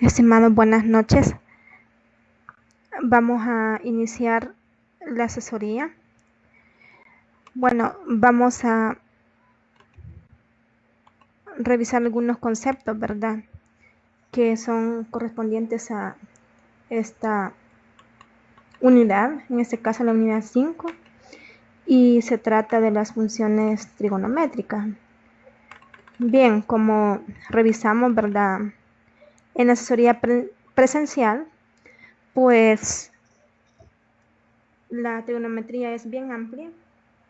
Estimados, buenas noches. Vamos a iniciar la asesoría. Bueno, vamos a revisar algunos conceptos, ¿verdad? Que son correspondientes a esta unidad, en este caso la unidad 5, y se trata de las funciones trigonométricas. Bien, como revisamos, ¿verdad? En la asesoría presencial, pues la trigonometría es bien amplia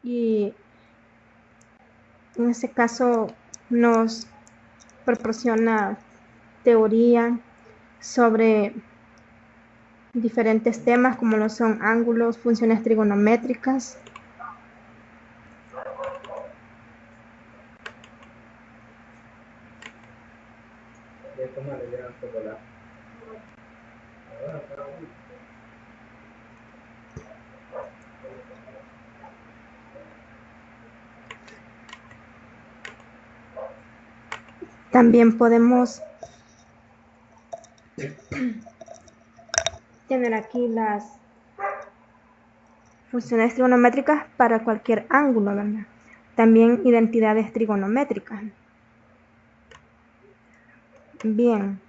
y en este caso nos proporciona teoría sobre diferentes temas como lo son ángulos, funciones trigonométricas. También podemos tener aquí las funciones trigonométricas para cualquier ángulo, ¿verdad? También identidades trigonométricas. Bien.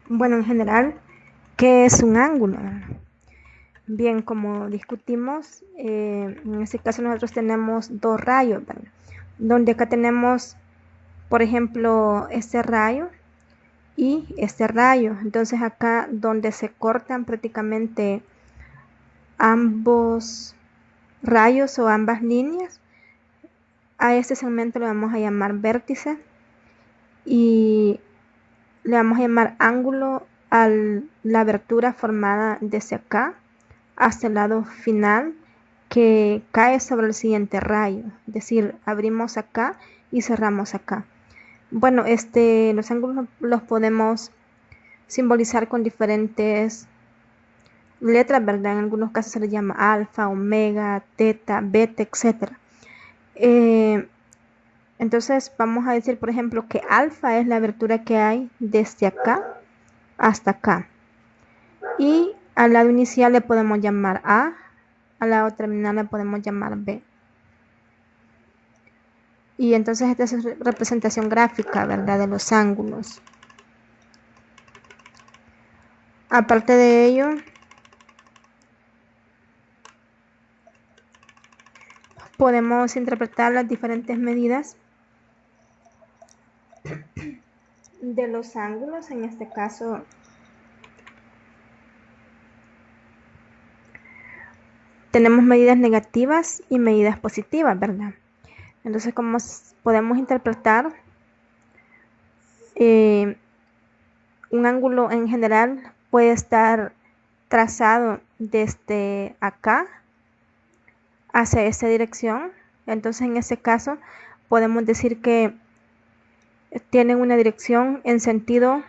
Bueno, en general, ¿qué es un ángulo? Bien, como discutimos, en este caso nosotros tenemos dos rayos, ¿verdad? Donde acá tenemos, por ejemplo, este rayo y este rayo. Entonces acá donde se cortan prácticamente ambos rayos o ambas líneas, a este segmento le vamos a llamar vértice y le vamos a llamar ángulo a la abertura formada desde acá hasta el lado final que cae sobre el siguiente rayo, es decir, abrimos acá y cerramos acá. Bueno, los ángulos los podemos simbolizar con diferentes letras, ¿verdad? En algunos casos se les llama alfa, omega, teta, beta, etc. Entonces vamos a decir, por ejemplo, que alfa es la abertura que hay desde acá hasta acá. Y al lado inicial le podemos llamar A, al lado terminal le podemos llamar B. Y entonces esta es representación gráfica, ¿verdad? De los ángulos. Aparte de ello, podemos interpretar las diferentes medidas de los ángulos. En este caso, tenemos medidas negativas y medidas positivas, ¿verdad? Entonces, como podemos interpretar un ángulo en general puede estar trazado desde acá hacia esta dirección. Entonces, en este caso, podemos decir que tienen una dirección en sentido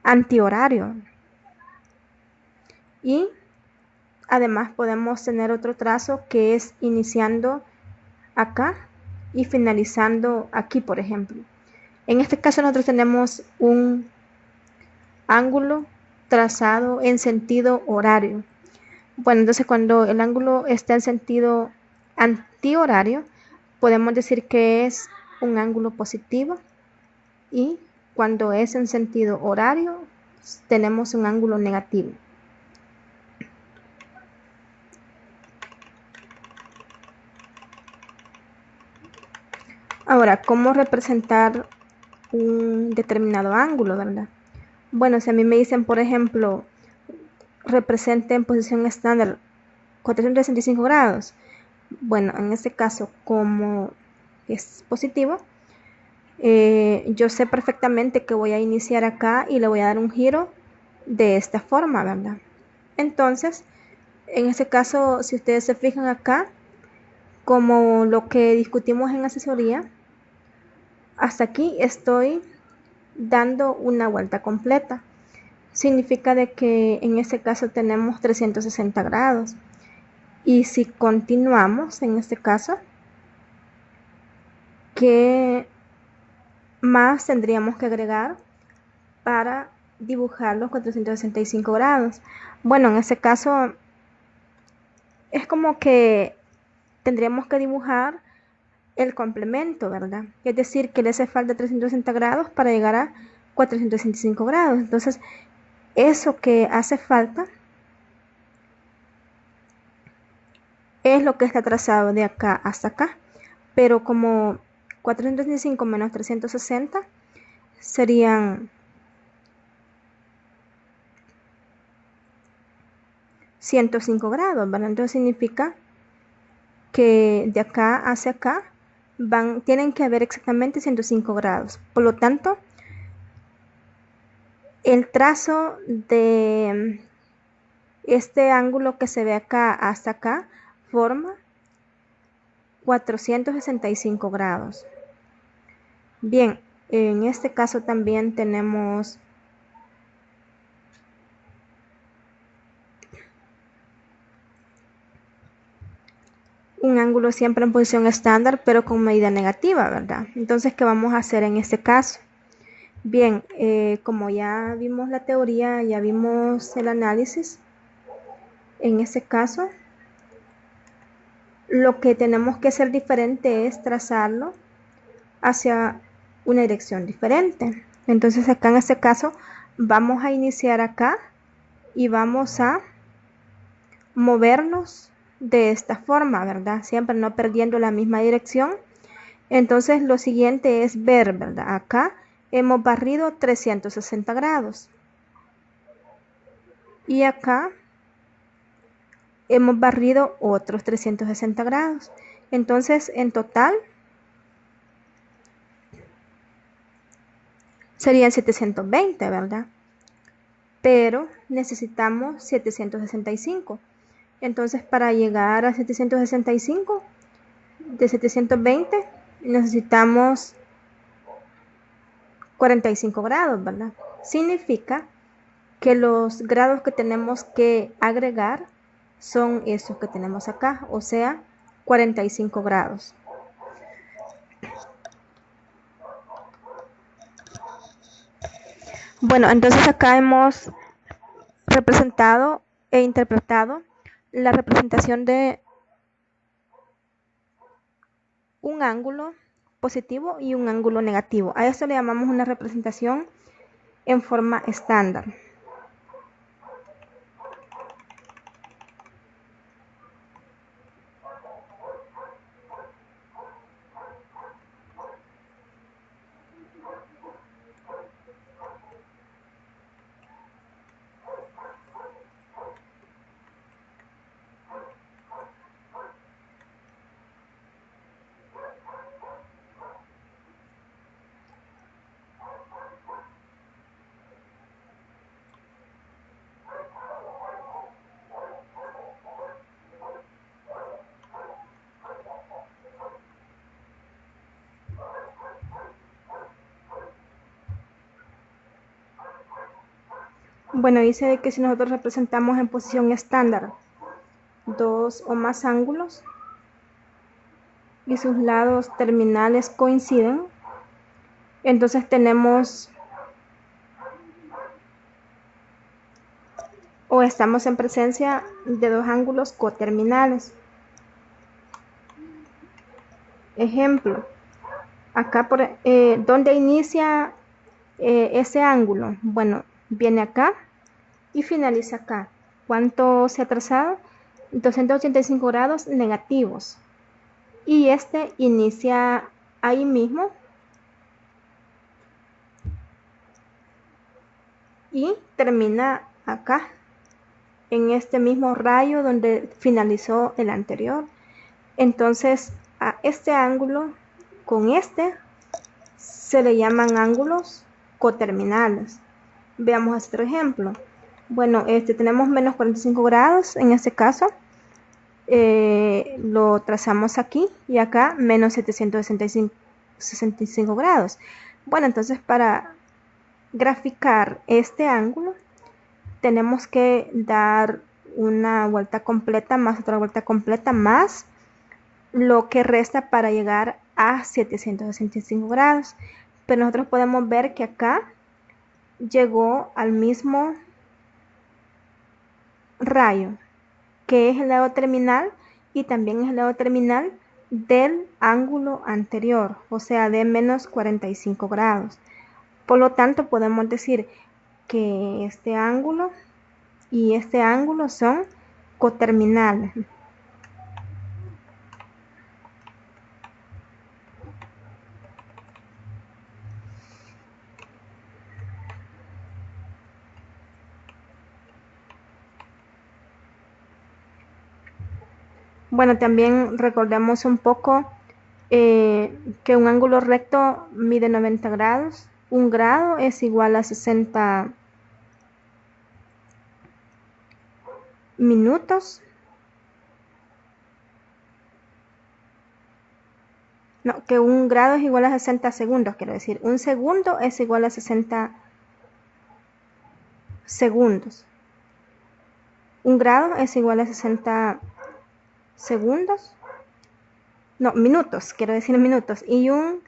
antihorario. Y además podemos tener otro trazo que es iniciando acá y finalizando aquí, por ejemplo. En este caso nosotros tenemos un ángulo trazado en sentido horario. Bueno, entonces cuando el ángulo está en sentido antihorario, podemos decir que es un ángulo positivo, y cuando es en sentido horario, tenemos un ángulo negativo. Ahora, ¿cómo representar un determinado ángulo, verdad? Bueno, si a mí me dicen, por ejemplo, represente en posición estándar 465 grados. Bueno, en este caso, como es positivo, yo sé perfectamente que voy a iniciar acá y le voy a dar un giro de esta forma, ¿verdad? Entonces, en este caso, si ustedes se fijan acá, como lo que discutimos en asesoría, hasta aquí estoy dando una vuelta completa. Significa de que en este caso tenemos 360 grados. Y si continuamos en este caso, ¿qué más tendríamos que agregar para dibujar los 465 grados? Bueno, en este caso es como que tendríamos que dibujar el complemento, ¿verdad? Es decir, que le hace falta 360 grados para llegar a 465 grados. Entonces, eso que hace falta es lo que está trazado de acá hasta acá. Pero como 465 menos 360 serían 105 grados, ¿verdad? Entonces significa que de acá hacia acá tienen que haber exactamente 105 grados. Por lo tanto, el trazo de este ángulo que se ve acá hasta acá forma 465 grados. Bien, en este caso también tenemos un ángulo siempre en posición estándar, pero con medida negativa, ¿verdad? Entonces, ¿qué vamos a hacer en este caso? Bien, como ya vimos la teoría, ya vimos el análisis, en este caso, lo que tenemos que hacer diferente es trazarlo hacia una dirección diferente. Entonces, acá en este caso, vamos a iniciar acá y vamos a movernos de esta forma, ¿verdad? Siempre no perdiendo la misma dirección. Entonces lo siguiente es ver, ¿verdad? Acá hemos barrido 360 grados. Y acá hemos barrido otros 360 grados. Entonces en total serían 720, ¿verdad? Pero necesitamos 765. Entonces para llegar a 765 de 720 necesitamos 45 grados, ¿verdad? Significa que los grados que tenemos que agregar son estos que tenemos acá, o sea, 45 grados. Bueno, entonces acá hemos representado e interpretado la representación de un ángulo positivo y un ángulo negativo. A esto le llamamos una representación en forma estándar. Bueno, dice de que si nosotros representamos en posición estándar dos o más ángulos y sus lados terminales coinciden, entonces tenemos o estamos en presencia de dos ángulos coterminales. Ejemplo, acá ¿dónde inicia ese ángulo? Bueno, viene acá y finaliza acá. ¿Cuánto se ha trazado? 285 grados negativos. Y este inicia ahí mismo y termina acá, en este mismo rayo donde finalizó el anterior. Entonces, a este ángulo con este se le llaman ángulos coterminales. Veamos otro ejemplo. Bueno, tenemos menos 45 grados en este caso. Lo trazamos aquí y acá menos 765 grados. Bueno, entonces para graficar este ángulo tenemos que dar una vuelta completa más otra vuelta completa más lo que resta para llegar a 765 grados. Pero nosotros podemos ver que acá llegó al mismo rayo, que es el lado terminal y también es el lado terminal del ángulo anterior, o sea, de menos 45 grados. Por lo tanto, podemos decir que este ángulo y este ángulo son coterminales. Bueno, también recordemos un poco que un ángulo recto mide 90 grados. Un grado es igual a 60 minutos. No, que un grado es igual a 60 segundos, quiero decir. Un segundo es igual a 60 segundos. Un grado es igual a 60 segundos. No, minutos, quiero decir minutos. Y un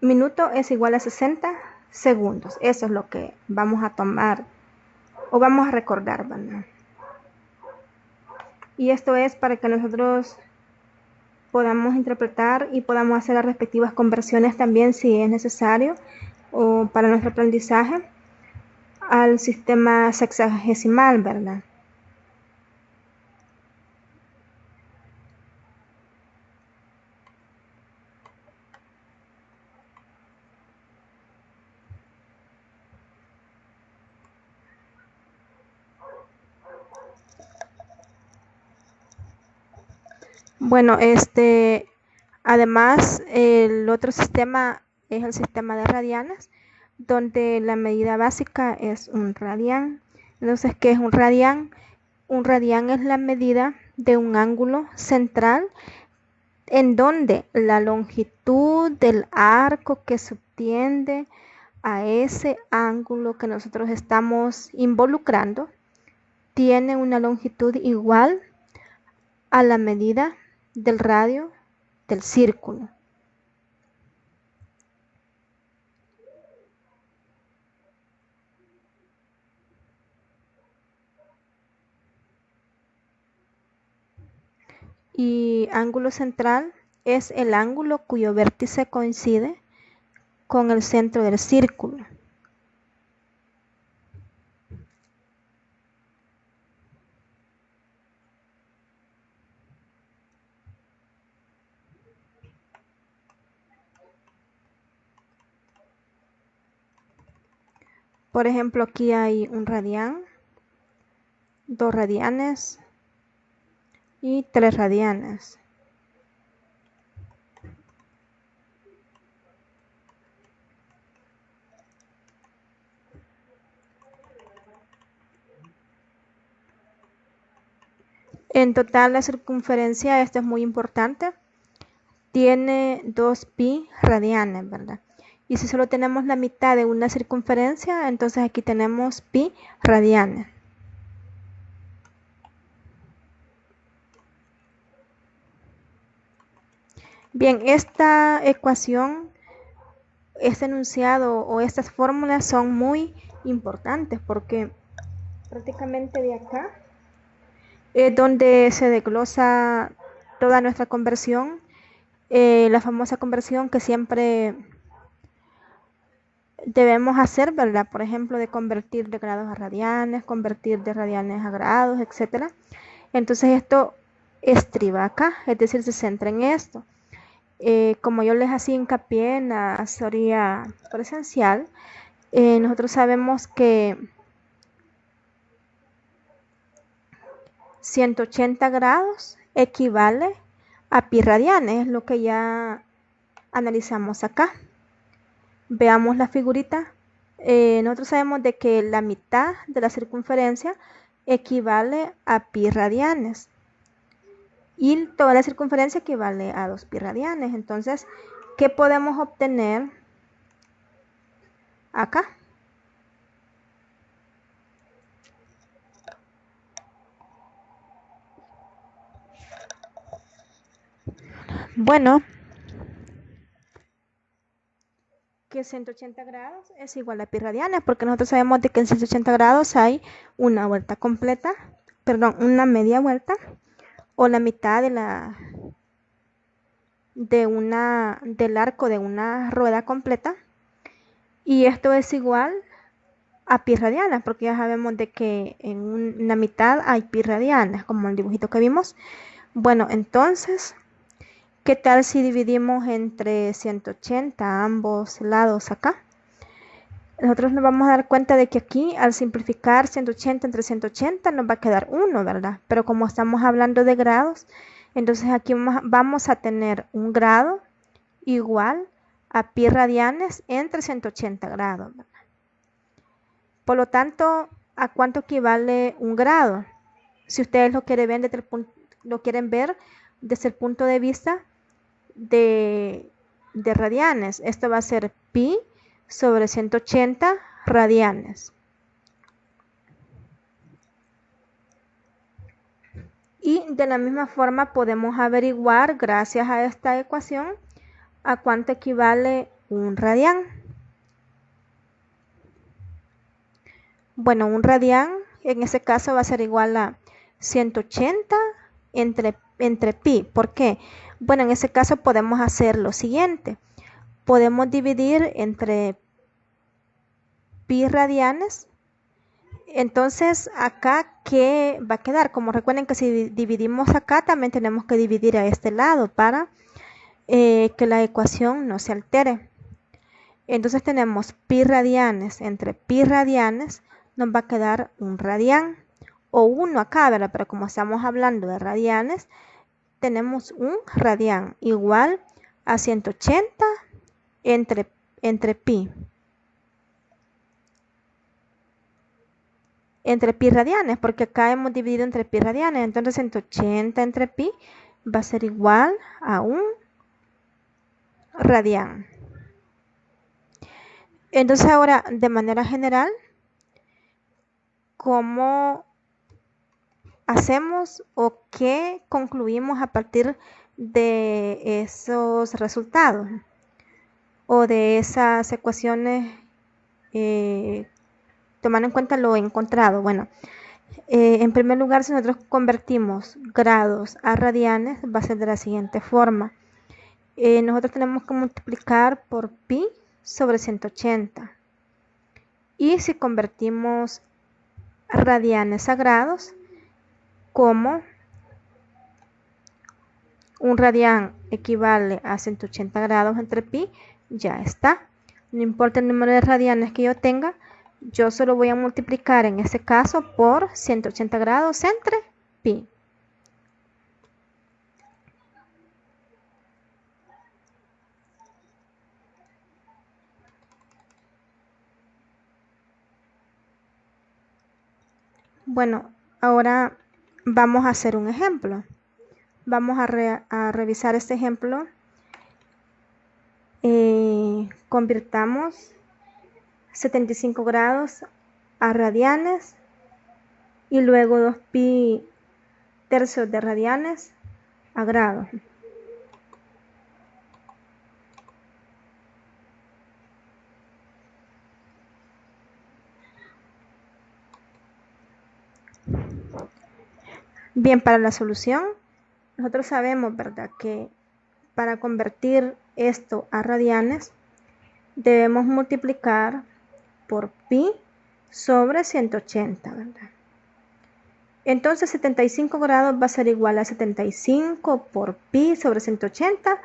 minuto es igual a 60 segundos. Eso es lo que vamos a tomar o vamos a recordar, ¿verdad? Y esto es para que nosotros podamos interpretar y podamos hacer las respectivas conversiones también si es necesario o para nuestro aprendizaje al sistema sexagesimal, ¿verdad? Bueno, además el otro sistema es el sistema de radianes, donde la medida básica es un radián. Entonces, ¿qué es un radián? Un radián es la medida de un ángulo central en donde la longitud del arco que subtiende a ese ángulo que nosotros estamos involucrando tiene una longitud igual a la medida del radio del círculo. Y ángulo central es el ángulo cuyo vértice coincide con el centro del círculo. Por ejemplo, aquí hay un radián, 2 radianes y 3 radianes. En total la circunferencia, esto es muy importante, tiene 2 pi radianes, ¿verdad? Y si solo tenemos la mitad de una circunferencia, entonces aquí tenemos pi radianes. Bien, esta ecuación, este enunciado o estas fórmulas son muy importantes porque prácticamente de acá es donde se desglosa toda nuestra conversión, la famosa conversión que siempre debemos hacer, ¿verdad? Por ejemplo, de convertir de grados a radianes, convertir de radianes a grados, etcétera. Entonces esto estriba acá, es decir, se centra en esto. Como yo les hacía hincapié en la teoría presencial, nosotros sabemos que 180 grados equivale a pi radianes, es lo que ya analizamos acá. Veamos la figurita. Nosotros sabemos de que la mitad de la circunferencia equivale a pi radianes y toda la circunferencia equivale a 2 pi radianes. Entonces, ¿qué podemos obtener acá? Bueno, que 180 grados es igual a pi radianes, porque nosotros sabemos de que en 180 grados hay una vuelta completa, perdón, una media vuelta, o la mitad del arco de una rueda completa, y esto es igual a pi radianes, porque ya sabemos de que en una mitad hay pi radianes, como el dibujito que vimos. Bueno, entonces, ¿qué tal si dividimos entre 180 ambos lados acá? Nosotros nos vamos a dar cuenta de que aquí, al simplificar 180 entre 180, nos va a quedar 1, ¿verdad? Pero como estamos hablando de grados, entonces aquí vamos a tener un grado igual a pi radianes entre 180 grados, ¿verdad? Por lo tanto, ¿a cuánto equivale un grado? Si ustedes lo quieren ver desde el punto de vista de radianes, esto va a ser pi sobre 180 radianes. Y de la misma forma podemos averiguar, gracias a esta ecuación, a cuánto equivale un radián. Bueno, un radián en ese caso va a ser igual a 180 entre pi. ¿Por qué? Bueno, en ese caso podemos hacer lo siguiente. Podemos dividir entre pi radianes. Entonces, acá, ¿qué va a quedar? Como recuerden que si dividimos acá, también tenemos que dividir a este lado para que la ecuación no se altere. Entonces tenemos pi radianes entre pi radianes, nos va a quedar un radián, o 1 acá, ¿verdad? Pero como estamos hablando de radianes, tenemos un radián igual a 180 entre pi. Entre pi radianes, porque acá hemos dividido entre pi radianes, entonces 180 entre pi va a ser igual a un radián. Entonces ahora, de manera general, ¿cómo hacemos o qué concluimos a partir de esos resultados o de esas ecuaciones, tomando en cuenta lo encontrado? Bueno, en primer lugar, si nosotros convertimos grados a radianes, va a ser de la siguiente forma. Nosotros tenemos que multiplicar por pi sobre 180. Y si convertimos radianes a grados, como un radián equivale a 180 grados entre pi, ya está. No importa el número de radianes que yo tenga, yo solo voy a multiplicar en este caso por 180 grados entre pi. Bueno, ahora vamos a hacer un ejemplo. Vamos a revisar este ejemplo. Convirtamos 75 grados a radianes y luego 2 pi tercios de radianes a grados. Bien, para la solución, nosotros sabemos, ¿verdad?, que para convertir esto a radianes debemos multiplicar por pi sobre 180, ¿verdad? Entonces 75 grados va a ser igual a 75 por pi sobre 180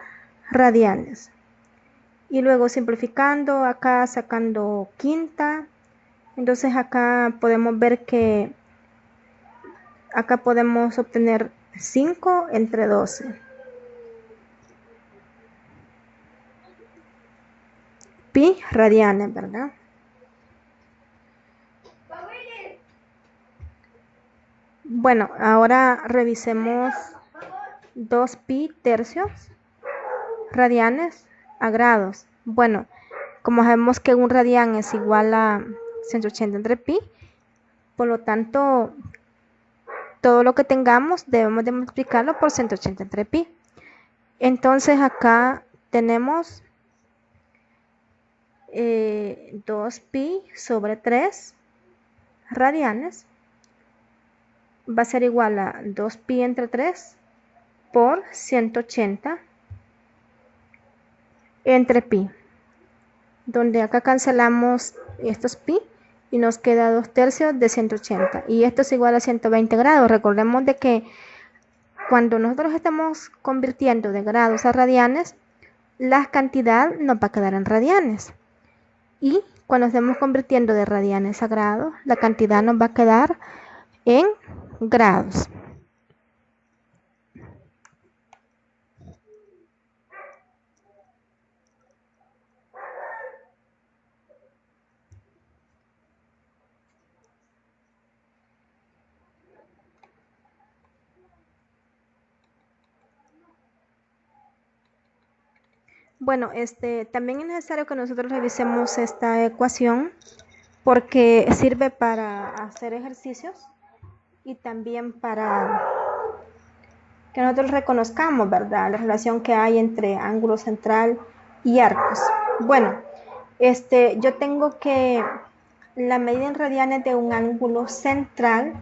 radianes. Y luego simplificando acá, sacando quinta, entonces acá podemos ver que acá podemos obtener 5 entre 12. Pi radianes, ¿verdad? Bueno, ahora revisemos 2 pi tercios radianes a grados. Bueno, como sabemos que un radián es igual a 180 entre pi, por lo tanto, todo lo que tengamos debemos de multiplicarlo por 180 entre pi. Entonces acá tenemos 2pi sobre 3 radianes va a ser igual a 2pi entre 3 por 180 entre pi, donde acá cancelamos estos pi y nos queda 2/3 de 180 y esto es igual a 120 grados. Recordemos de que cuando nosotros estamos convirtiendo de grados a radianes, la cantidad nos va a quedar en radianes, y cuando estemos convirtiendo de radianes a grados, la cantidad nos va a quedar en grados. Bueno, también es necesario que nosotros revisemos esta ecuación porque sirve para hacer ejercicios y también para que nosotros reconozcamos, ¿verdad?, la relación que hay entre ángulo central y arcos. Bueno, yo tengo que la medida en radianes de un ángulo central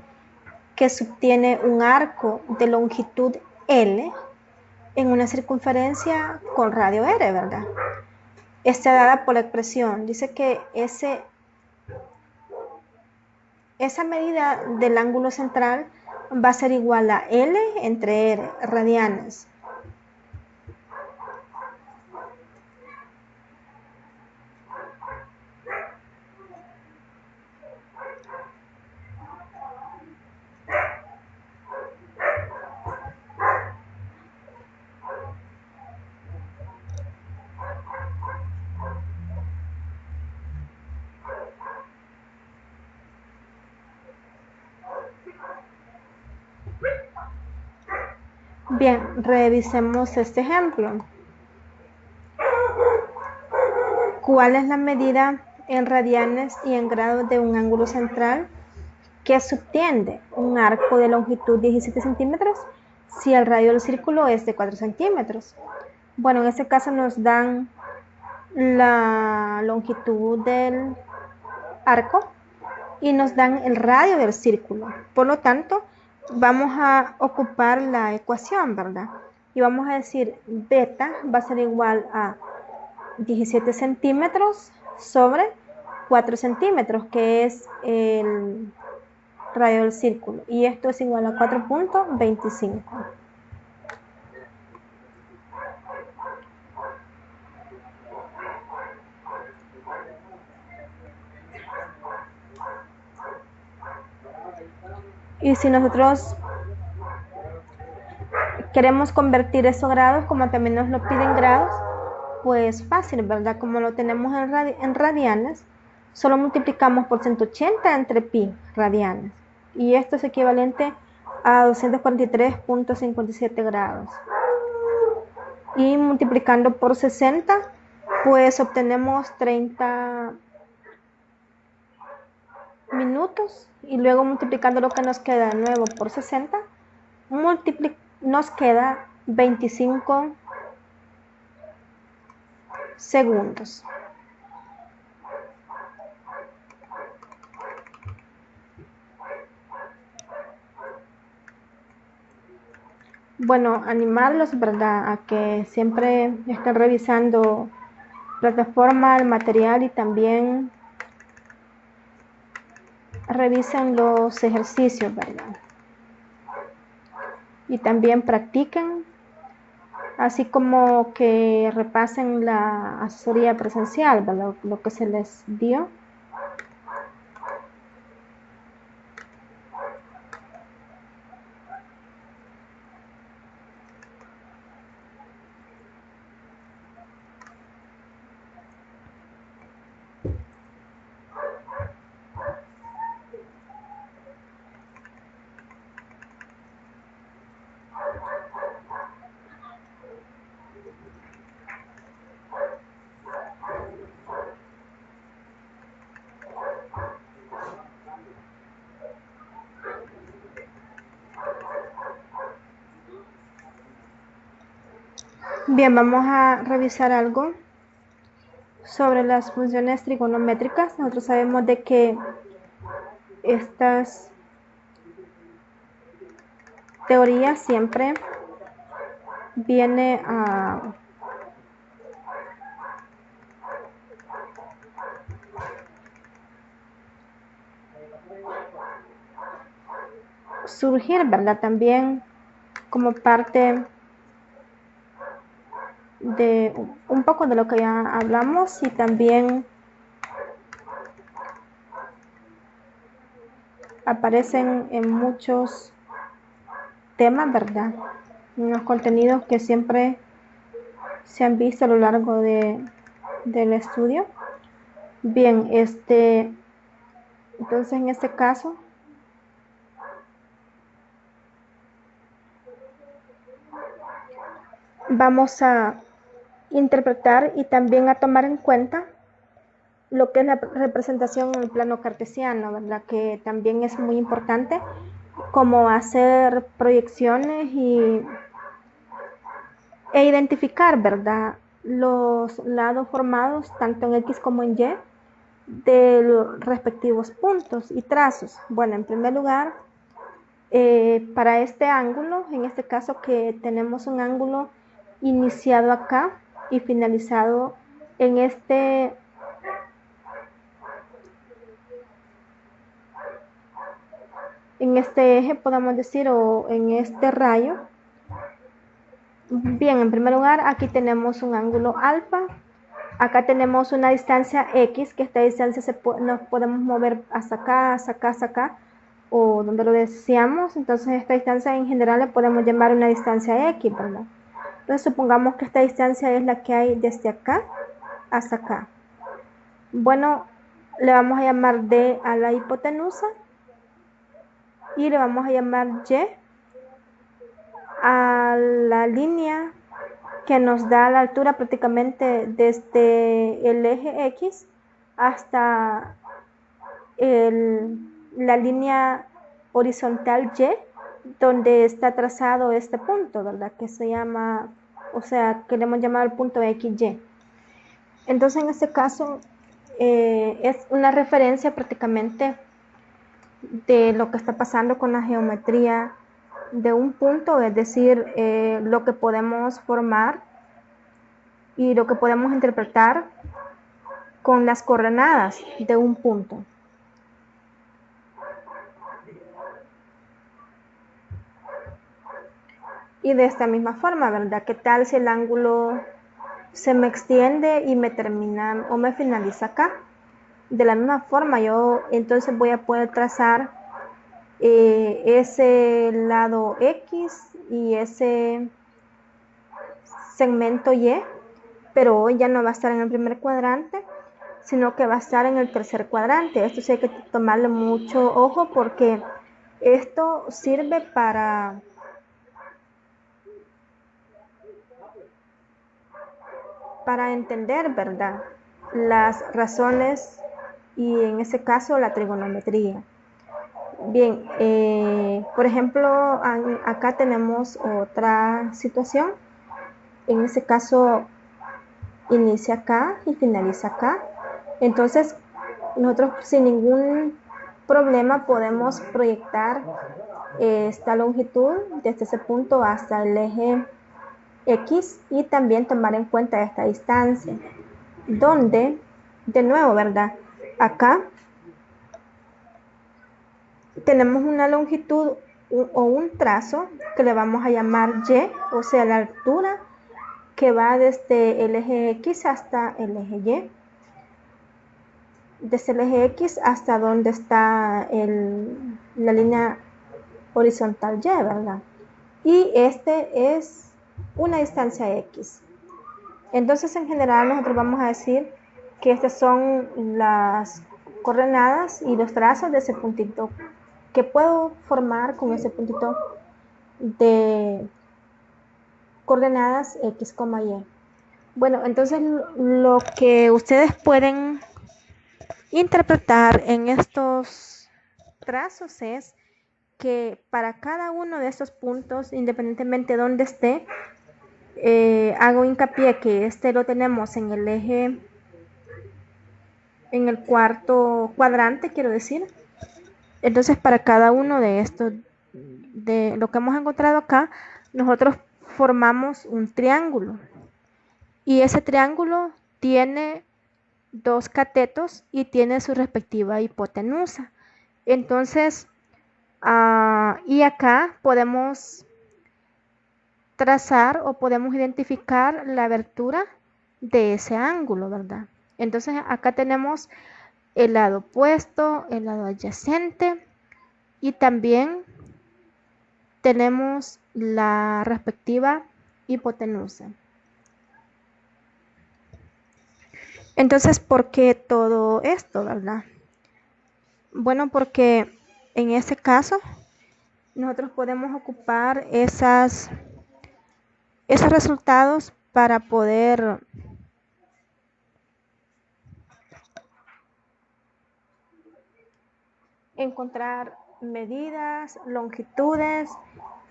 que subtiene un arco de longitud L en una circunferencia con radio R, ¿verdad? Está dada por la expresión. Dice que esa medida del ángulo central va a ser igual a L entre R, radianes. Bien, revisemos este ejemplo. ¿Cuál es la medida en radianes y en grados de un ángulo central que subtiende un arco de longitud 17 centímetros si el radio del círculo es de 4 centímetros? Bueno, en este caso nos dan la longitud del arco y nos dan el radio del círculo. Por lo tanto, vamos a ocupar la ecuación, ¿verdad? Y vamos a decir beta va a ser igual a 17 centímetros sobre 4 centímetros, que es el radio del círculo. Y esto es igual a 4.25. Y si nosotros queremos convertir esos grados, como también nos lo piden grados, pues fácil, ¿verdad? Como lo tenemos en radianes, solo multiplicamos por 180 entre pi radianes. Y esto es equivalente a 243.57 grados. Y multiplicando por 60, pues obtenemos 30 minutos. Y luego multiplicando lo que nos queda de nuevo por 60, nos queda 25 segundos. Bueno, animarlos, ¿verdad?, a que siempre estén revisando plataforma, el material, y también revisen los ejercicios, ¿verdad? Y también practiquen, así como que repasen la asesoría presencial, ¿verdad?, lo que se les dio. Bien, vamos a revisar algo sobre las funciones trigonométricas. Nosotros sabemos de que estas teorías siempre viene a surgir, ¿verdad? También como parte de un poco de lo que ya hablamos y también aparecen en muchos temas, ¿verdad? En los contenidos que siempre se han visto a lo largo del estudio. Bien, entonces en este caso vamos a interpretar y también a tomar en cuenta lo que es la representación en el plano cartesiano, ¿verdad? Que también es muy importante, como hacer proyecciones e identificar, ¿verdad? Los lados formados tanto en X como en Y de los respectivos puntos y trazos. Bueno, en primer lugar, para este ángulo, en este caso que tenemos un ángulo iniciado acá y finalizado en este eje, podemos decir, o en este rayo. Bien, en primer lugar, aquí tenemos un ángulo alfa. Acá tenemos una distancia X, que esta distancia nos podemos mover hasta acá, hasta acá, hasta acá, o donde lo deseamos. Entonces, esta distancia en general le podemos llamar una distancia X, ¿verdad? Entonces, supongamos que esta distancia es la que hay desde acá hasta acá. Bueno, le vamos a llamar D a la hipotenusa y le vamos a llamar Y a la línea que nos da la altura prácticamente desde el eje X hasta la línea horizontal Y, donde está trazado este punto, ¿verdad? Que se llama, o sea, queremos llamar el punto XY. Entonces, en este caso, es una referencia prácticamente de lo que está pasando con la geometría de un punto, es decir, lo que podemos formar y lo que podemos interpretar con las coordenadas de un punto. Y de esta misma forma, ¿verdad? ¿Qué tal si el ángulo se me extiende y me termina o me finaliza acá? De la misma forma, yo entonces voy a poder trazar ese lado X y ese segmento Y, pero hoy ya no va a estar en el primer cuadrante, sino que va a estar en el tercer cuadrante. Esto sí hay que tomarle mucho ojo porque esto sirve para entender, ¿verdad? Las razones y en ese caso la trigonometría. Bien, por ejemplo, acá tenemos otra situación. En ese caso inicia acá y finaliza acá. Entonces, nosotros sin ningún problema podemos proyectar esta longitud desde ese punto hasta el eje X y también tomar en cuenta esta distancia, donde, de nuevo, ¿verdad? Acá tenemos una longitud o un trazo que le vamos a llamar Y, o sea, la altura que va desde el eje X hasta el eje Y. Desde el eje X hasta donde está la línea horizontal Y, ¿verdad? Y este es una distancia X. Entonces, en general, nosotros vamos a decir que estas son las coordenadas y los trazos de ese puntito que puedo formar con ese puntito de coordenadas X, Y. Bueno, entonces lo que ustedes pueden interpretar en estos trazos es que para cada uno de estos puntos, independientemente de dónde esté, hago hincapié que este lo tenemos en el eje, en el cuarto cuadrante, quiero decir. Entonces, para cada uno de estos, de lo que hemos encontrado acá, nosotros formamos un triángulo. Y ese triángulo tiene dos catetos y tiene su respectiva hipotenusa. Entonces, y acá podemos trazar o podemos identificar la abertura de ese ángulo, ¿verdad? Entonces, acá tenemos el lado opuesto, el lado adyacente y también tenemos la respectiva hipotenusa. Entonces, ¿por qué todo esto, verdad? Bueno, porque en este caso nosotros podemos ocupar esos resultados para poder encontrar medidas, longitudes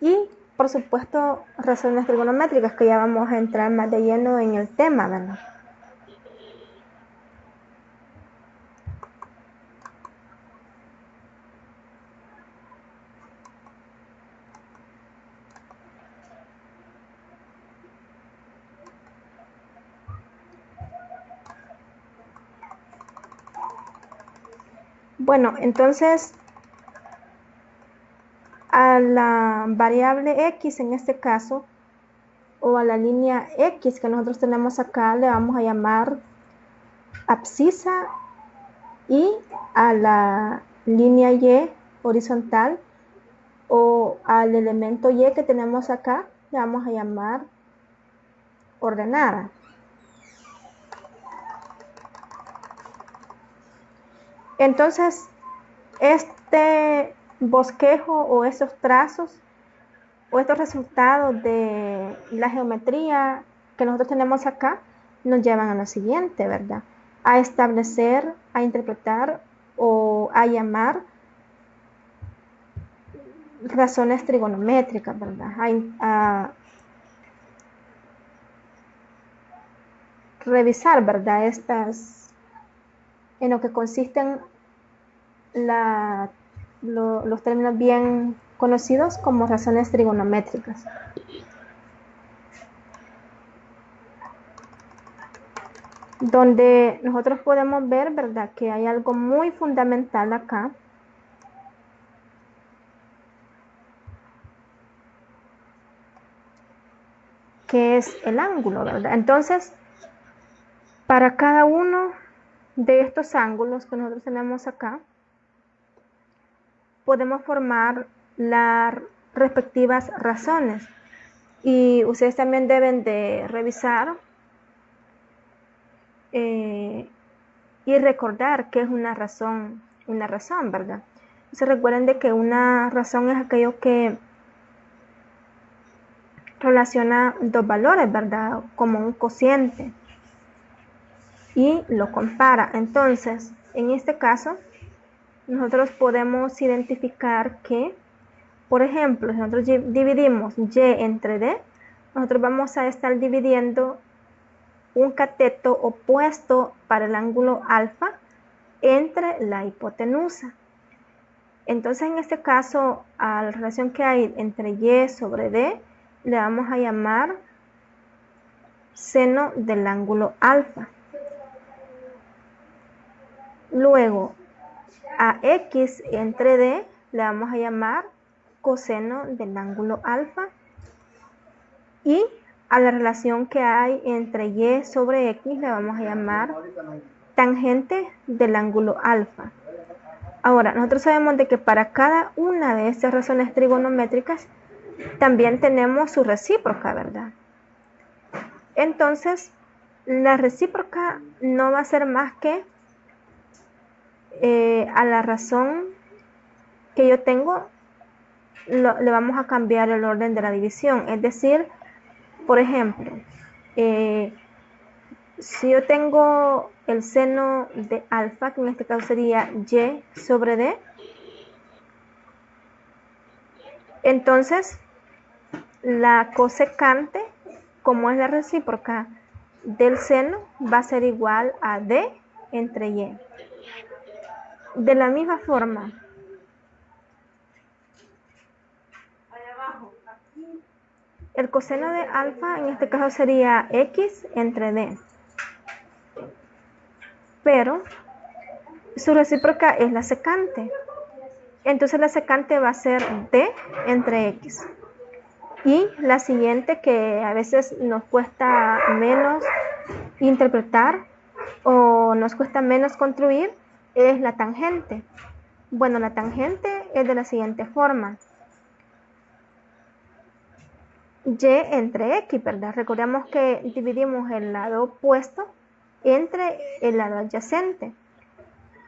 y, por supuesto, razones trigonométricas, que ya vamos a entrar más de lleno en el tema, ¿verdad? Bueno, entonces a la variable x en este caso, o a la línea x que nosotros tenemos acá, le vamos a llamar abscisa, y a la línea y horizontal o al elemento y que tenemos acá le vamos a llamar ordenada. Entonces, este bosquejo o esos trazos o estos resultados de la geometría que nosotros tenemos acá nos llevan a lo siguiente, ¿verdad? A establecer, a interpretar o a llamar razones trigonométricas, ¿verdad? A revisar, ¿verdad? Estas, en lo que consisten los términos bien conocidos como razones trigonométricas. Donde nosotros podemos ver, ¿verdad?, que hay algo muy fundamental acá, que es el ángulo, ¿verdad? Entonces, para cada uno de estos ángulos que nosotros tenemos acá, podemos formar las respectivas razones. Y ustedes también deben de revisar y recordar qué es una razón, ¿verdad? Se recuerden de que una razón es aquello que relaciona dos valores, ¿verdad? Como un cociente y lo compara. Entonces, en este caso, nosotros podemos identificar que, por ejemplo, si nosotros dividimos y entre d, nosotros vamos a estar dividiendo un cateto opuesto para el ángulo alfa entre la hipotenusa. Entonces, en este caso, a la relación que hay entre y sobre d, le vamos a llamar seno del ángulo alfa. Luego, a x entre d le vamos a llamar coseno del ángulo alfa. Y a la relación que hay entre y sobre x le vamos a llamar tangente del ángulo alfa. Ahora, nosotros sabemos de que para cada una de estas razones trigonométricas también tenemos su recíproca, ¿verdad? Entonces, la recíproca no va a ser más que a la razón que yo tengo, le vamos a cambiar el orden de la división. Es decir, por ejemplo, si yo tengo el seno de alfa, que en este caso sería y sobre d, entonces la cosecante como es la recíproca del seno, va a ser igual a D entre Y. De la misma forma, el coseno de alfa en este caso sería X entre D. Pero su recíproca es la secante. Entonces la secante va a ser D entre X. Y la siguiente, que a veces nos cuesta menos interpretar o nos cuesta menos construir, es la tangente. Bueno, la tangente es de la siguiente forma. Y entre X, ¿verdad? Recordemos que dividimos el lado opuesto entre el lado adyacente.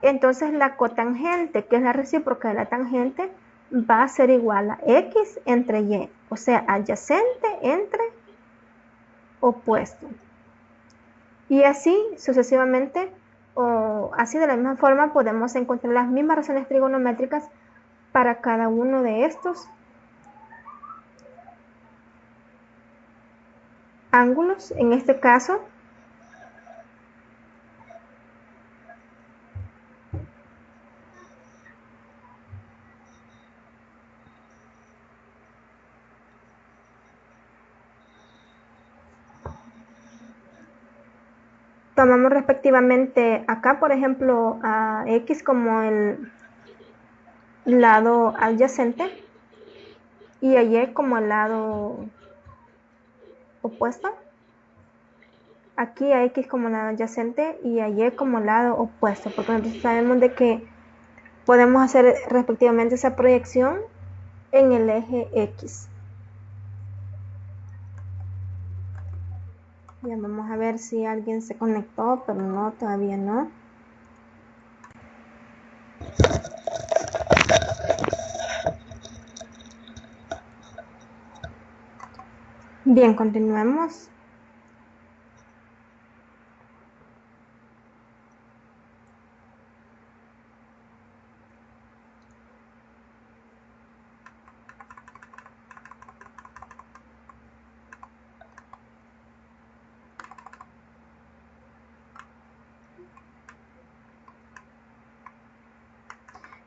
Entonces la cotangente, que es la recíproca de la tangente, va a ser igual a X entre Y, o sea, adyacente entre opuesto. Y así sucesivamente, o así de la misma forma podemos encontrar las mismas razones trigonométricas para cada uno de estos ángulos. En este caso, tomamos respectivamente acá, por ejemplo, a X como el lado adyacente y a Y como el lado opuesto. Aquí a X como lado adyacente y a Y como lado opuesto, porque nosotros sabemos de que podemos hacer respectivamente esa proyección en el eje X. Ya vamos a ver si alguien se conectó, pero no, todavía no. Bien, continuemos.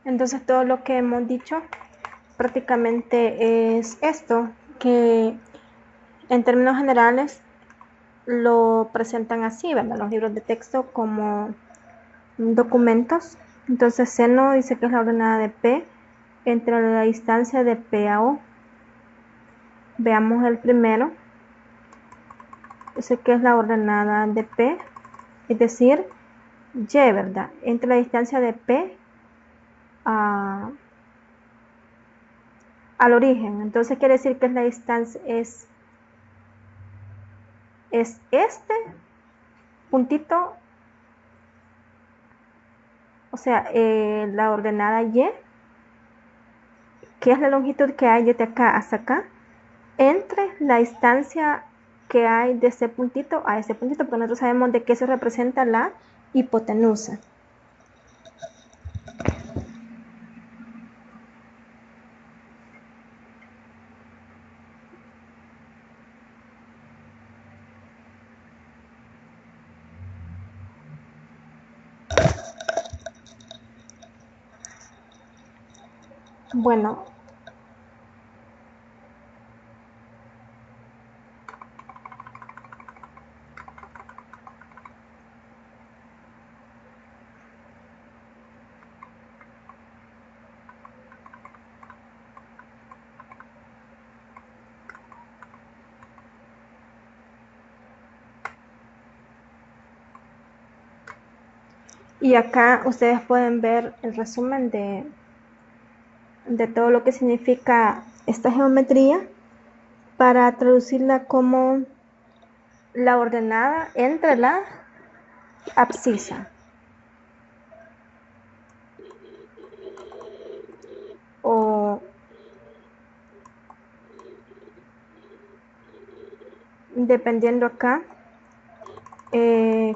Entonces todo lo que hemos dicho prácticamente es esto, que en términos generales lo presentan así, ¿verdad? Los libros de texto como documentos. Entonces seno dice que es la ordenada de P entre la distancia de P a O. Veamos el primero. Dice que es la ordenada de P, es decir, Y, ¿verdad? Entre la distancia de P al origen. Entonces quiere decir que es la distancia, es este puntito, o sea, la ordenada Y, que es la longitud que hay desde acá hasta acá, entre la distancia que hay de ese puntito a ese puntito, porque nosotros sabemos de que eso representa la hipotenusa. Bueno, y acá ustedes pueden ver el resumen de todo lo que significa esta geometría para traducirla como la ordenada entre la abscisa o dependiendo acá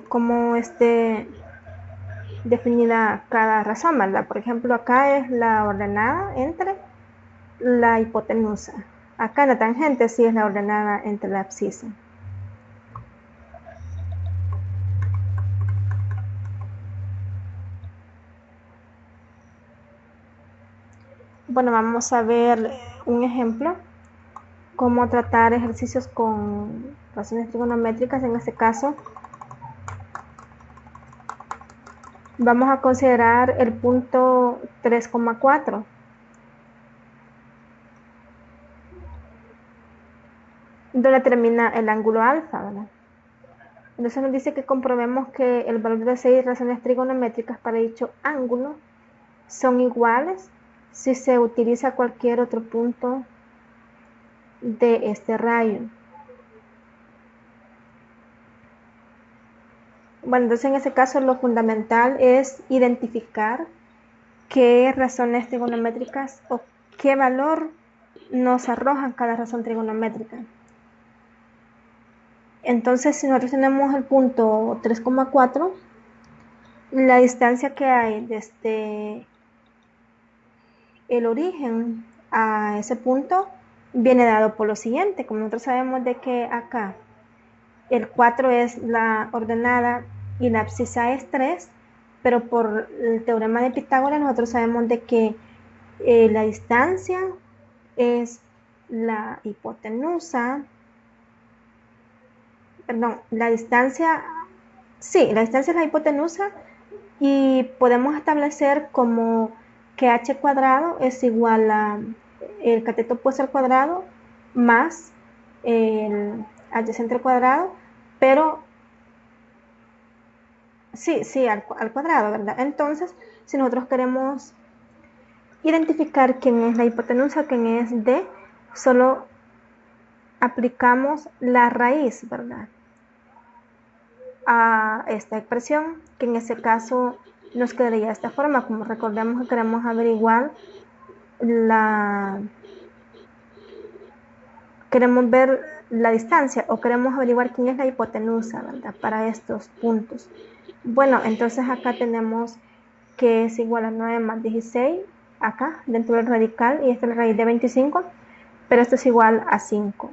cómo esté definida cada razón, ¿verdad? Por ejemplo, acá es la ordenada entre la hipotenusa. Acá en la tangente sí es la ordenada entre la abscisa. Bueno, vamos a ver un ejemplo, cómo tratar ejercicios con razones trigonométricas. En este caso, vamos a considerar el punto 3,4, donde termina el ángulo alfa, ¿verdad? Entonces nos dice que comprobemos que el valor de 6 razones trigonométricas para dicho ángulo son iguales si se utiliza cualquier otro punto de este rayo. Bueno, entonces en ese caso lo fundamental es identificar qué razones trigonométricas o qué valor nos arrojan cada razón trigonométrica. Entonces, si nosotros tenemos el punto 3,4, la distancia que hay desde el origen a ese punto viene dado por lo siguiente. Como nosotros sabemos de que acá el 4 es la ordenada y la abscisa es 3, pero por el teorema de Pitágoras nosotros sabemos de que la distancia es la hipotenusa, perdón, la distancia es la hipotenusa, y podemos establecer como que h cuadrado es igual a el cateto opuesto al cuadrado más el adyacente al cuadrado, pero sí, al cuadrado, ¿verdad? Entonces, si nosotros queremos identificar quién es la hipotenusa, quién es d, solo aplicamos la raíz, ¿verdad?, a esta expresión, que en este caso nos quedaría de esta forma. Como recordemos que queremos averiguar queremos ver la distancia o queremos averiguar quién es la hipotenusa, ¿verdad?, para estos puntos. Bueno, entonces acá tenemos que es igual a 9 más 16, acá dentro del radical, y esta es la raíz de 25, pero esto es igual a 5.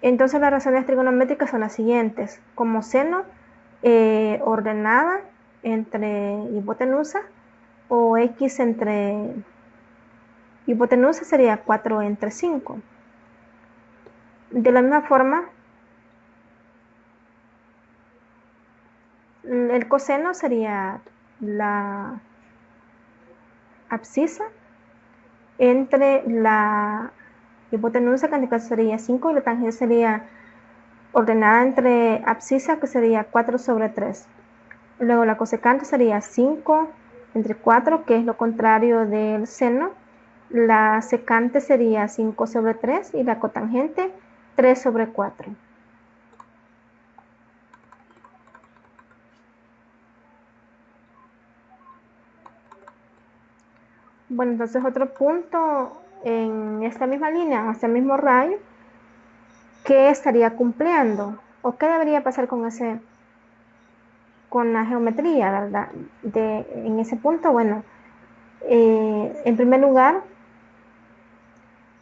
Entonces las razones trigonométricas son las siguientes: como seno ordenada entre hipotenusa, o x entre hipotenusa sería 4 entre 5. De la misma forma, el coseno sería la abscisa entre la hipotenusa, que en este caso sería 5, y la tangente sería ordenada entre abscisa, que sería 4 sobre 3. Luego la cosecante sería 5 entre 4, que es lo contrario del seno. La secante sería 5 sobre 3 y la cotangente 3 sobre 4. Bueno, entonces otro punto en esta misma línea, este mismo rayo, ¿qué estaría cumpliendo? ¿O qué debería pasar con la geometría, ¿verdad?, en ese punto? Bueno, en primer lugar,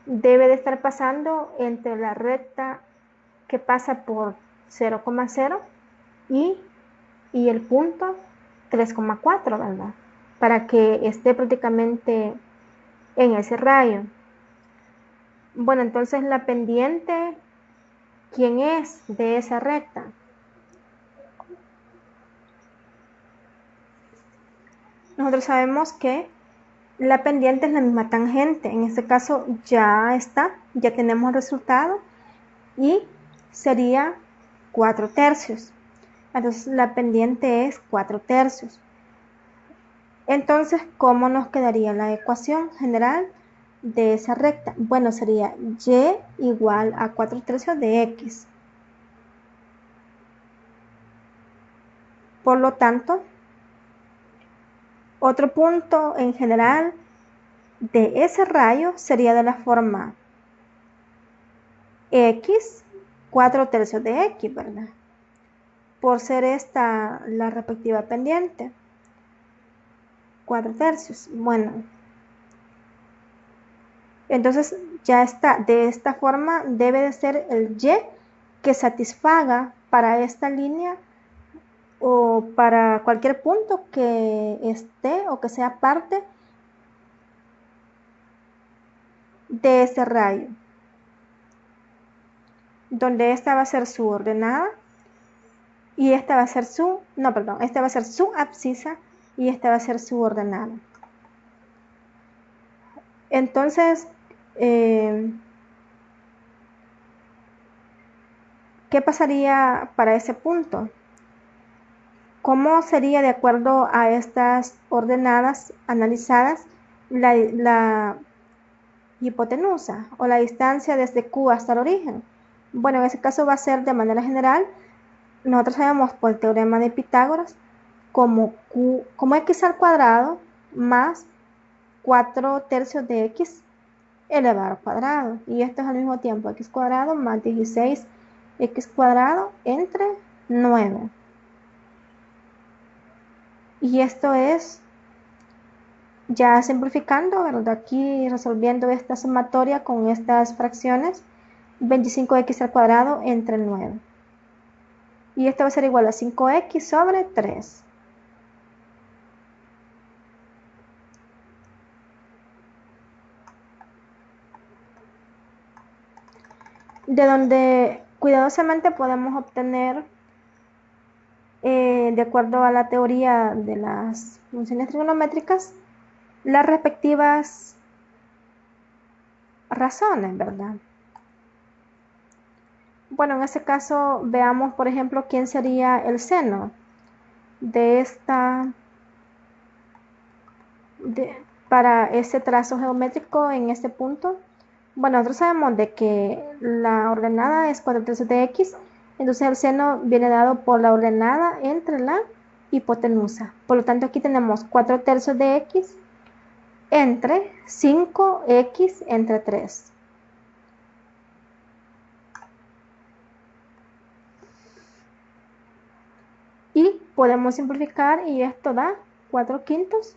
debe de estar pasando entre la recta que pasa por 0,0 y el punto 3,4, ¿verdad?, para que esté prácticamente en ese rayo. Bueno, entonces la pendiente, ¿quién es de esa recta? Nosotros sabemos que la pendiente es la misma tangente. En este caso ya tenemos el resultado, y sería 4 tercios. Entonces la pendiente es 4 tercios. Entonces, ¿cómo nos quedaría la ecuación general de esa recta? Bueno, sería y igual a 4 tercios de x. Por lo tanto, otro punto en general de ese rayo sería de la forma x 4 tercios de x, ¿verdad?, por ser esta la respectiva pendiente. 4 tercios. Bueno, entonces ya está. De esta forma debe de ser el y que satisfaga para esta línea o para cualquier punto que esté o que sea parte de ese rayo, donde esta va a ser su ordenada y esta va a ser su, no, perdón, esta va a ser su abscisa y esta va a ser su ordenada. Entonces, ¿qué pasaría para ese punto? ¿Cómo sería, de acuerdo a estas ordenadas analizadas, la hipotenusa o la distancia desde Q hasta el origen? Bueno, en ese caso va a ser de manera general, nosotros sabemos por el teorema de Pitágoras como x al cuadrado más 4 tercios de x elevado al cuadrado. Y esto es al mismo tiempo x cuadrado más 16 x cuadrado entre 9. Y esto es, ya simplificando, ¿verdad? Aquí resolviendo esta sumatoria con estas fracciones, 25x al cuadrado entre 9. Y esto va a ser igual a 5x sobre 3. De donde cuidadosamente podemos obtener, de acuerdo a la teoría de las funciones trigonométricas, las respectivas razones, ¿verdad? Bueno, en ese caso veamos, por ejemplo, quién sería el seno de esta, para este trazo geométrico en este punto. Bueno, nosotros sabemos de que la ordenada es 4 tercios de x, entonces el seno viene dado por la ordenada entre la hipotenusa. Por lo tanto, aquí tenemos 4 tercios de x entre 5x entre 3. Y podemos simplificar y esto da 4 quintos.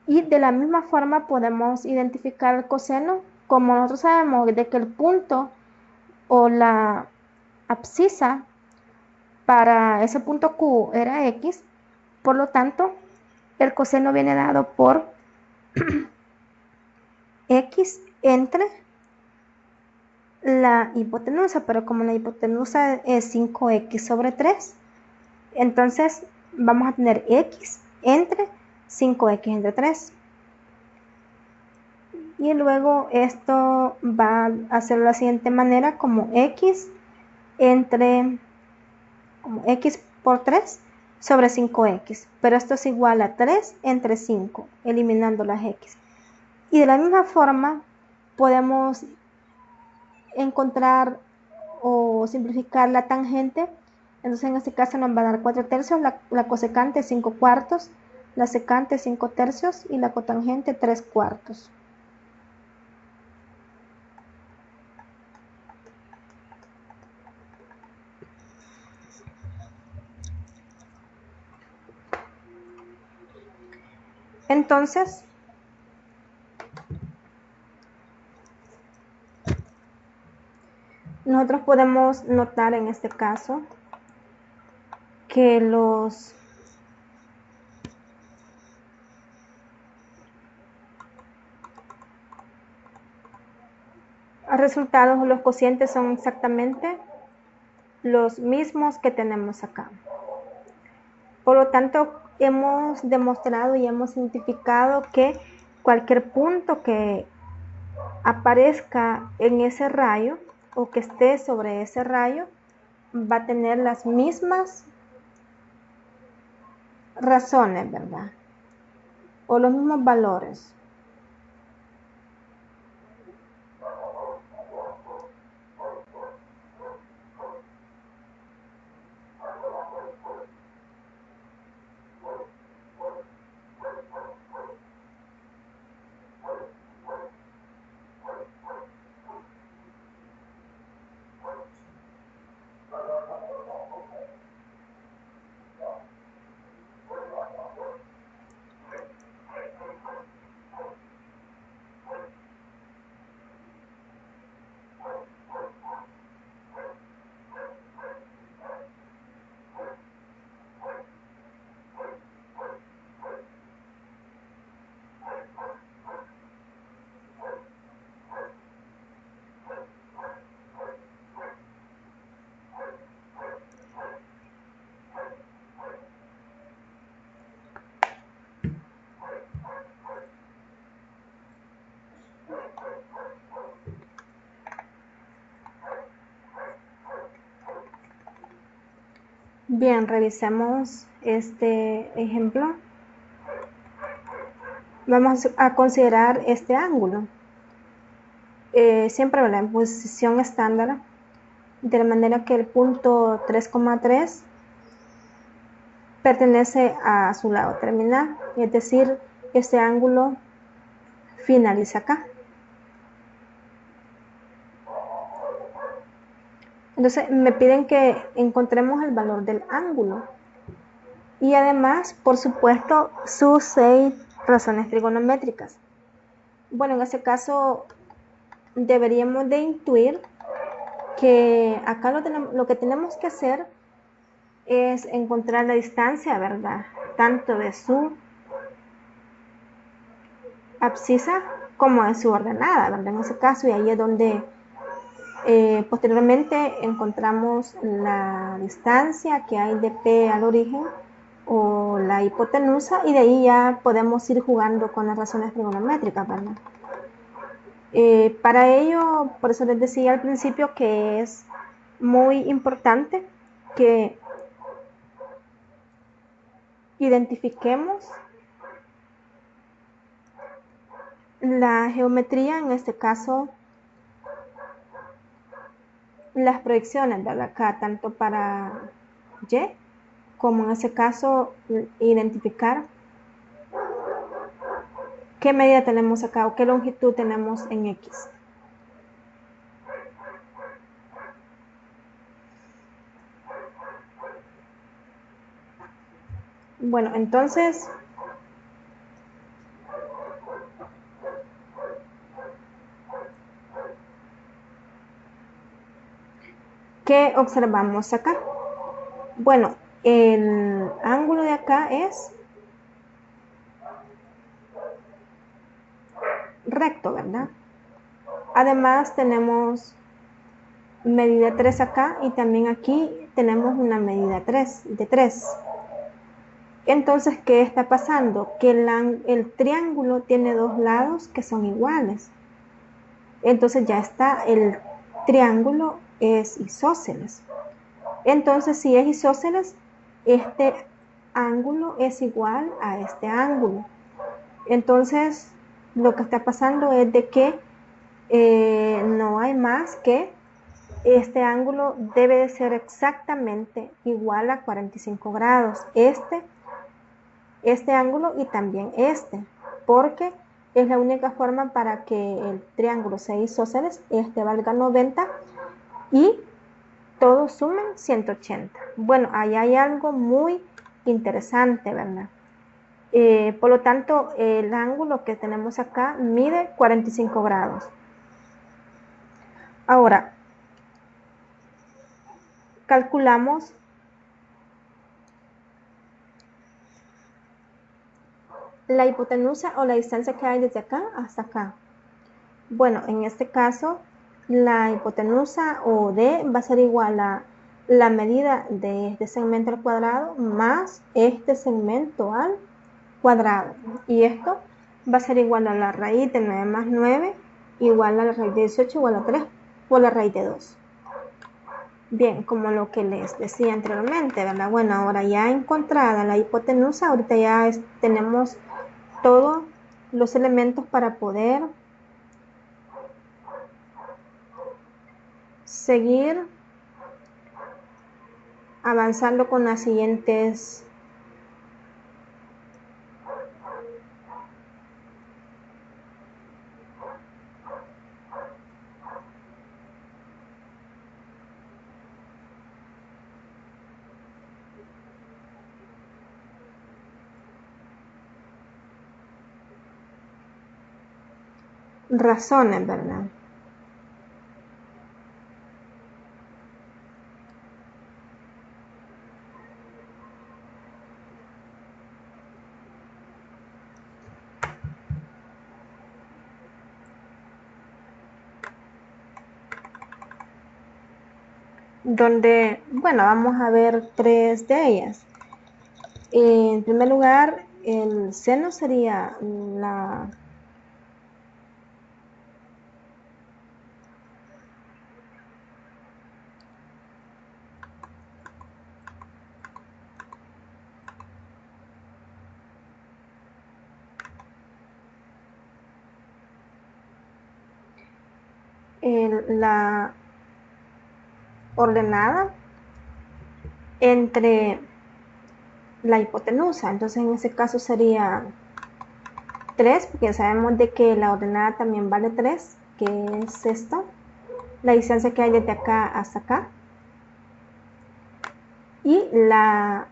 Y de la misma forma podemos identificar el coseno, como nosotros sabemos de que el punto o la abscisa para ese punto Q era x, por lo tanto el coseno viene dado por x entre la hipotenusa, pero como la hipotenusa es 5x sobre 3, entonces vamos a tener x entre 5x entre 3. Y luego esto va a ser de la siguiente manera, como x por 3 sobre 5x, pero esto es igual a 3 entre 5, eliminando las x. Y de la misma forma podemos encontrar o simplificar la tangente. Entonces en este caso nos va a dar 4 tercios, la cosecante 5 cuartos, la secante 5 tercios y la cotangente 3 cuartos. Entonces, nosotros podemos notar en este caso que los resultados o los cocientes son exactamente los mismos que tenemos acá. Por lo tanto, hemos demostrado y hemos identificado que cualquier punto que aparezca en ese rayo o que esté sobre ese rayo va a tener las mismas razones, ¿verdad? O los mismos valores. Bien, revisemos este ejemplo. Vamos a considerar este ángulo. Siempre en posición estándar, de la manera que el punto 3,3 pertenece a su lado terminal, es decir, este ángulo finaliza acá. Entonces me piden que encontremos el valor del ángulo y además, por supuesto, sus 6 razones trigonométricas. Bueno, en ese caso deberíamos de intuir que acá lo que tenemos que hacer es encontrar la distancia, ¿verdad? Tanto de su abscisa como de su ordenada, ¿verdad? En ese caso, y ahí es donde posteriormente encontramos la distancia que hay de P al origen o la hipotenusa, y de ahí ya podemos ir jugando con las razones trigonométricas, ¿verdad? Para ello, por eso les decía al principio que es muy importante que identifiquemos la geometría, en este caso las proyecciones, ¿verdad? Acá, tanto para Y como en ese caso identificar qué medida tenemos acá o qué longitud tenemos en X. Bueno, entonces ¿qué observamos acá? Bueno, el ángulo de acá es recto, ¿verdad? Además tenemos medida 3 acá y también aquí tenemos una medida 3 de 3. Entonces, ¿qué está pasando? Que el triángulo tiene dos lados que son iguales. Entonces ya está, el triángulo es isósceles. Entonces, si es isósceles, este ángulo es igual a este ángulo. Entonces, lo que está pasando es de que no hay más que este ángulo debe de ser exactamente igual a 45 grados. Este ángulo y también porque es la única forma para que el triángulo sea isósceles, este valga 90 y todos sumen 180. Bueno, ahí hay algo muy interesante, ¿verdad? Por lo tanto, el ángulo que tenemos acá mide 45 grados. Ahora, calculamos la hipotenusa o la distancia que hay desde acá hasta acá. Bueno, en este caso, la hipotenusa o D va a ser igual a la medida de este segmento al cuadrado más este segmento al cuadrado. Y esto va a ser igual a la raíz de 9 más 9, igual a la raíz de 18, igual a 3 por la raíz de 2. Bien, como lo que les decía anteriormente, ¿verdad? Bueno, ahora ya encontrada la hipotenusa, ahorita ya tenemos todos los elementos para poder seguir avanzando con las siguientes razones, ¿verdad? Donde, bueno, vamos a ver 3 de ellas. En primer lugar, el seno sería la ordenada entre la hipotenusa. Entonces en ese caso sería 3, porque sabemos de que la ordenada también vale 3, que es esto, la distancia que hay desde acá hasta acá. Y la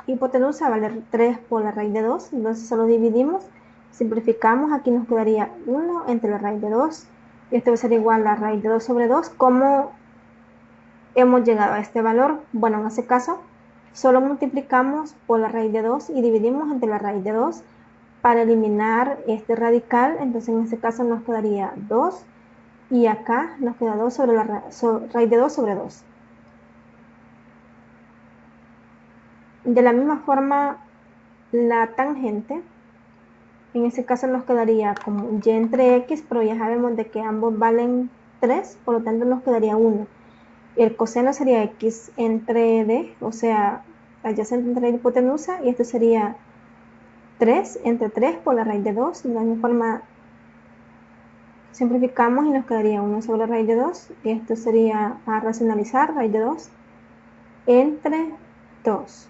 hipotenusa vale 3 por la raíz de 2, entonces solo dividimos, simplificamos, aquí nos quedaría 1 entre la raíz de 2, y esto va a ser igual a la raíz de 2 sobre 2. ¿Cómo hemos llegado a este valor? Bueno, en ese caso, solo multiplicamos por la raíz de 2 y dividimos entre la raíz de 2 para eliminar este radical. Entonces en este caso nos quedaría 2 y acá nos queda 2 sobre la raíz de 2 sobre 2. De la misma forma, la tangente, en este caso nos quedaría como y entre x, pero ya sabemos de que ambos valen 3, por lo tanto nos quedaría 1. El coseno sería x entre d, o sea, adyacente entre la hipotenusa, y esto sería 3 entre 3 por la raíz de 2. De la misma forma, simplificamos y nos quedaría 1 sobre la raíz de 2. Y esto sería a racionalizar, raíz de 2 entre 2.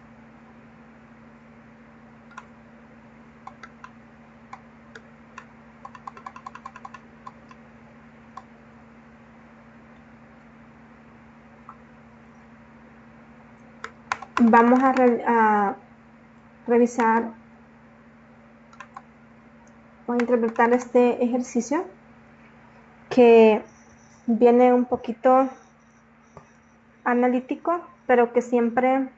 Vamos a revisar o a interpretar este ejercicio que viene un poquito analítico, pero que siempre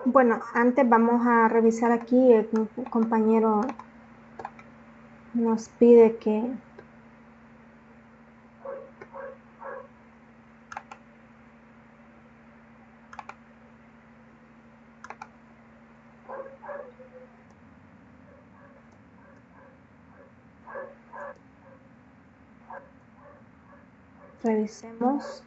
bueno, antes vamos a revisar aquí, el compañero nos pide que revisemos.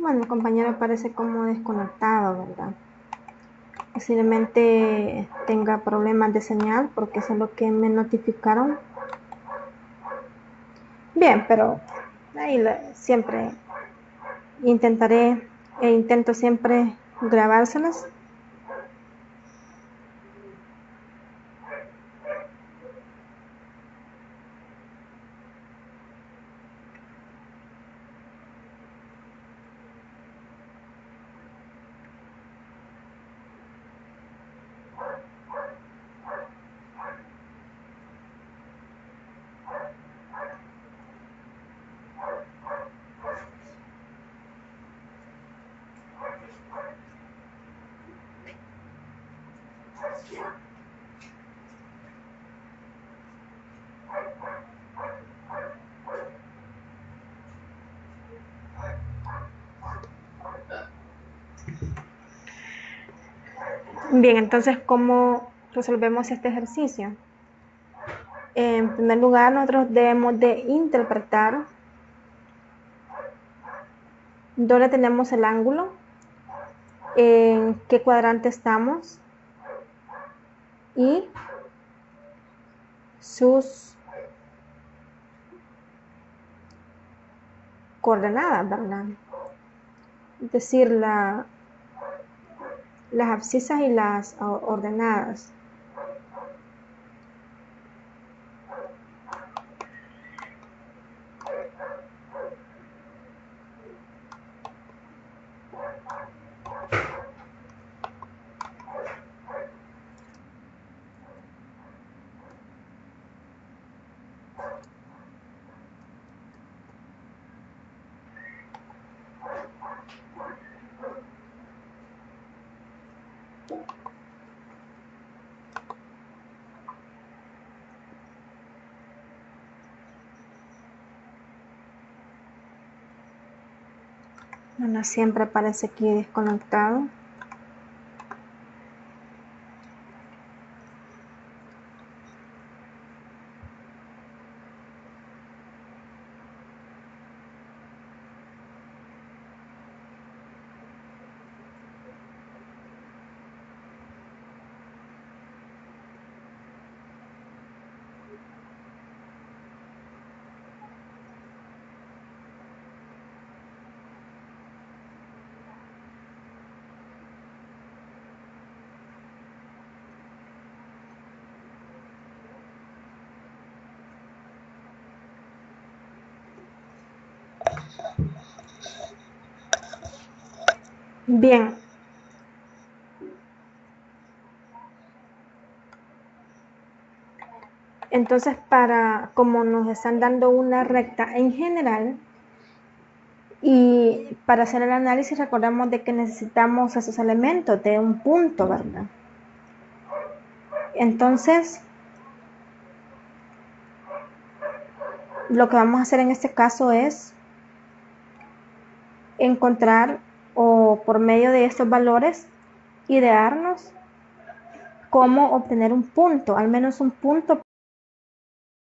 Bueno, el compañero parece como desconectado, ¿verdad? Posiblemente tenga problemas de señal porque eso es lo que me notificaron. Bien, pero ahí siempre intentaré e intento siempre grabárselas. Bien, entonces, ¿cómo resolvemos este ejercicio? En primer lugar, nosotros debemos de interpretar dónde tenemos el ángulo, en qué cuadrante estamos y sus coordenadas, ¿verdad? Es decir, las abscisas y las ordenadas. Bueno, siempre aparece aquí desconectado. Bien. Entonces, como nos están dando una recta en general, y para hacer el análisis recordamos de que necesitamos esos elementos de un punto, ¿verdad? Entonces, lo que vamos a hacer en este caso es encontrar, o por medio de estos valores, idearnos cómo obtener un punto, al menos un punto